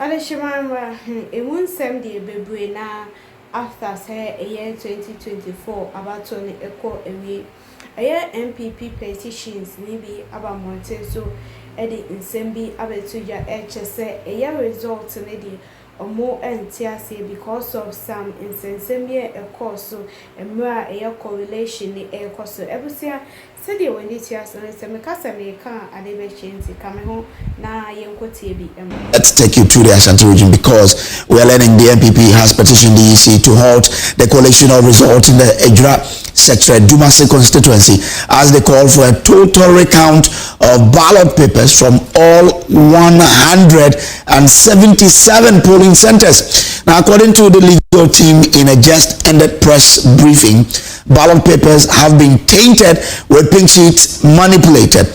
Adeshimama, it won't send the baby now after say a year 2024 about Tony Echo away. A year NPP petitions maybe about Monteso, Eddie in Sembi, Abetuja, HSA, a year result in Eddie. Or more NTSA because of some insensibly a course so a mere a correlation a course so every year said you when it has some casa may come and they change coming home now young Let's take you to the Ashanti region because we are learning the NPP has petitioned the EC to halt the collation of results in the Ejra Sector Dumasi constituency as they call for a total recount of ballot papers from all 177 polling centers. Now, according to the legal team in a just ended press briefing, ballot papers have been tainted with pink sheets manipulated.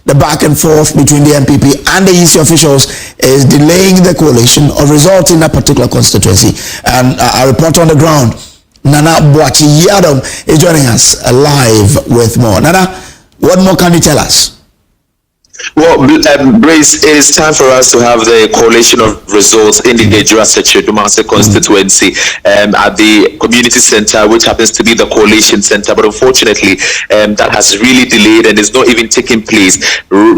The back and forth between the NPP and the EC officials is delaying the collation of results in that particular constituency. And a report on the ground, Nana Boachi Yadom is joining us live with more. Nana, what more can you tell us? Well, Brace, it is time for us to have the collation of results in the Ejra Sector Dumasi constituency at the community center, which happens to be the collation center. But unfortunately, that has really delayed and is not even taking place.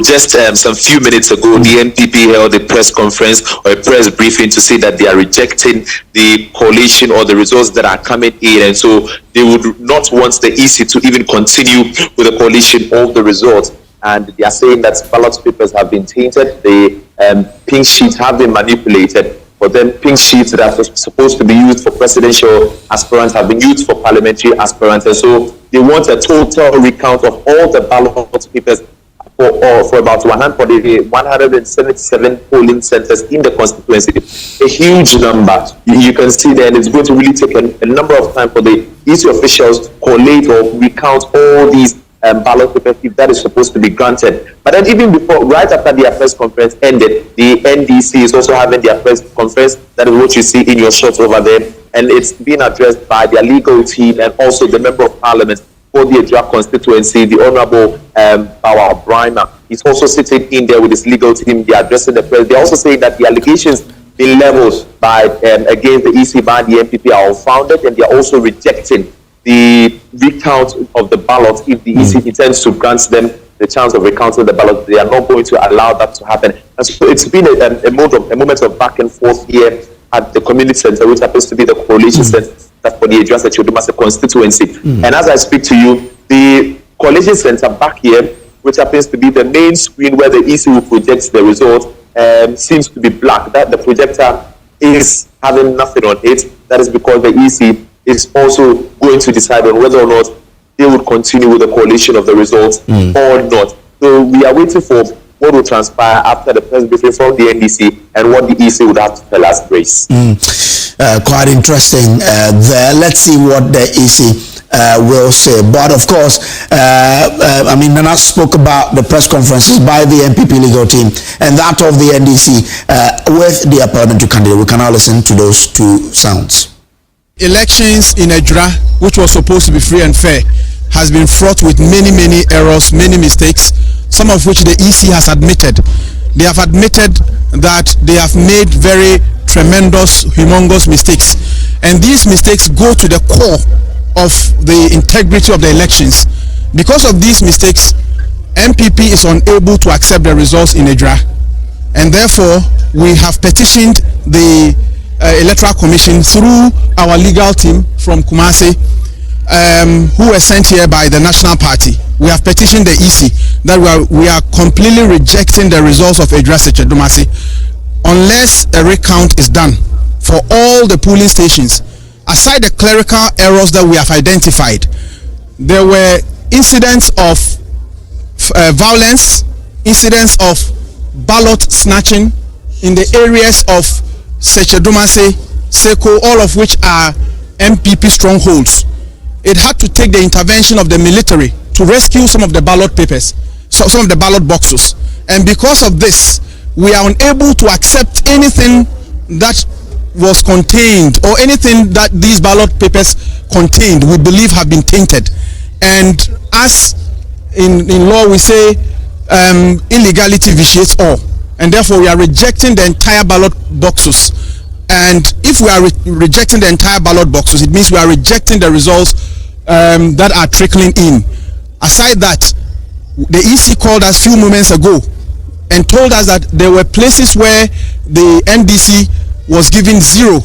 Just some few minutes ago, the NPP held a press conference or a press briefing to say that they are rejecting the collation or the results that are coming in, and so they would not want the EC to even continue with the collation of the results. And they are saying that ballot papers have been tainted, the pink sheets have been manipulated. But then pink sheets that are supposed to be used for presidential aspirants have been used for parliamentary aspirants. And so they want a total recount of all the ballot papers for about 177 polling centers in the constituency. A huge number. You can see there, and it's going to really take a number of time for the EC officials to collate or recount all these ballot papers if that is supposed to be granted. But then even before, right after their press conference ended, the NDC is also having their press conference. That is what you see in your shots over there. And it's being addressed by their legal team and also the Member of Parliament for the Ejra constituency, the Honorable Bawa Brima. He's also sitting in there with his legal team. They're addressing the press. They're also saying that the allegations being leveled by against the EC by the NPP are unfounded, and they're also rejecting the recount of the ballots. If the EC intends to grant them the chance of recounting the ballot, they are not going to allow that to happen. And so it's been a moment of back and forth here at the community center, which happens to be the coalition center for the Ejra Sector Dumasi constituency. And as I speak to you, the coalition center back here, which happens to be the main screen where the EC will project the result, seems to be black. That the projector is having nothing on it. That is because the EC is also going to decide on whether or not they would continue with the collation of the results or not. So we are waiting for what will transpire after the press briefing from the NDC and what the EC would have to tell us, Grace. Quite interesting there. Let's see what the EC will say. But of course, I mean, Nana spoke about the press conferences by the NPP legal team and that of the NDC with the parliamentary candidate. We can now listen to those two sounds. Elections in Ejra, which was supposed to be free and fair, has been fraught with many errors, many mistakes, some of which the EC has admitted. They have admitted that they have made very tremendous, humongous mistakes. And these mistakes go to the core of the integrity of the elections. Because of these mistakes, NPP is unable to accept the results in Ejra. And therefore, we have petitioned the Electoral Commission through our legal team from Kumasi, who were sent here by the National Party. We have petitioned the EC that we are completely rejecting the results of Ejra Sector Dumasi unless a recount is done for all the polling stations. Aside the clerical errors that we have identified, there were incidents of violence, incidents of ballot snatching in the areas of Sector Dumasi, Seko, all of which are NPP strongholds. It had to take the intervention of the military to rescue some of the ballot papers, some of the ballot boxes. And because of this, we are unable to accept anything that was contained or anything that these ballot papers contained, we believe have been tainted. And as in law we say, illegality vitiates all. and therefore we are rejecting the entire ballot boxes. And if we are rejecting the entire ballot boxes, it means we are rejecting the results that are trickling in. Aside that, the EC called us few moments ago and told us that there were places where the NDC was given 0,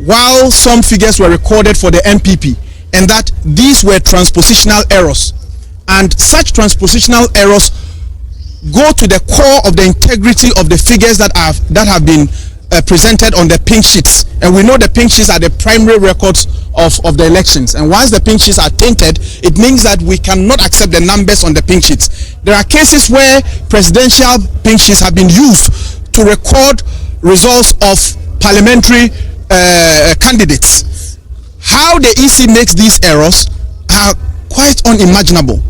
while some figures were recorded for the NPP, and that these were transpositional errors. And such transpositional errors go to the core of the integrity of the figures that have been presented on the pink sheets. And we know the pink sheets are the primary records of the elections, and once the pink sheets are tainted, it means that we cannot accept the numbers on the pink sheets. There are cases where presidential pink sheets have been used to record results of parliamentary candidates. How the EC makes these errors are quite unimaginable.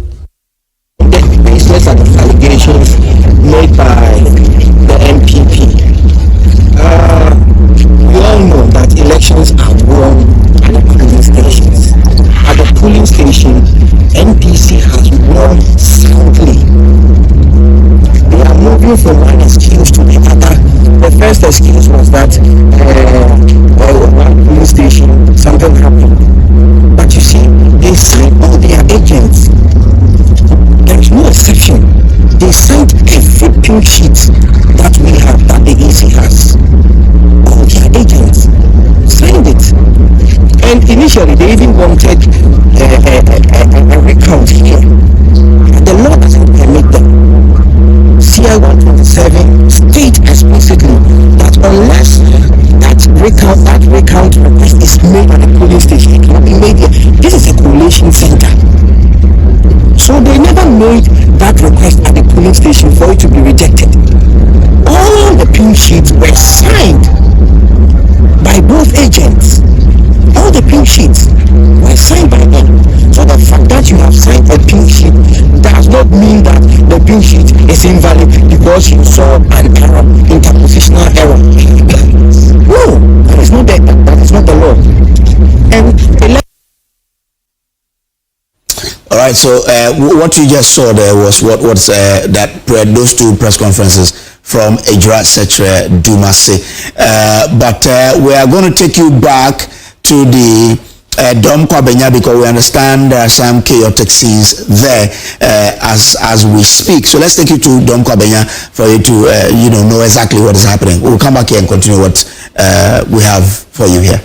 The baseless of the allegations made by the NPP. We all know that elections are won at the polling stations. At the polling station, NPC has won soundly. They are moving from one excuse to the other. The first excuse was that one polling station, something happened. But you see, they signed all their agents. There is no exception. They signed every pink sheet that we have, that the EC has. All their agents signed it. And initially, they even wanted a recount here. The law doesn't permit them. CI 127 states explicitly that unless that recount request is made at the polling station, it cannot be made here. This is a collation center. So they never made that request at the polling station for it to be rejected. All the pink sheets were signed by both agents. All the pink sheets were signed by them. So the fact that you have signed a pink sheet does not mean that the pink sheet is invalid because you saw an error, interpositional error. No, that is not the law. And all right, so what you just saw there was those two press conferences from Ejura Secretary Dumase. But we are going to take you back to the Dom Kwabenya because we understand there are some chaotic scenes there as we speak. So let's take you to Dom Kwabenya for you to know exactly what is happening. We'll come back here and continue what we have for you here.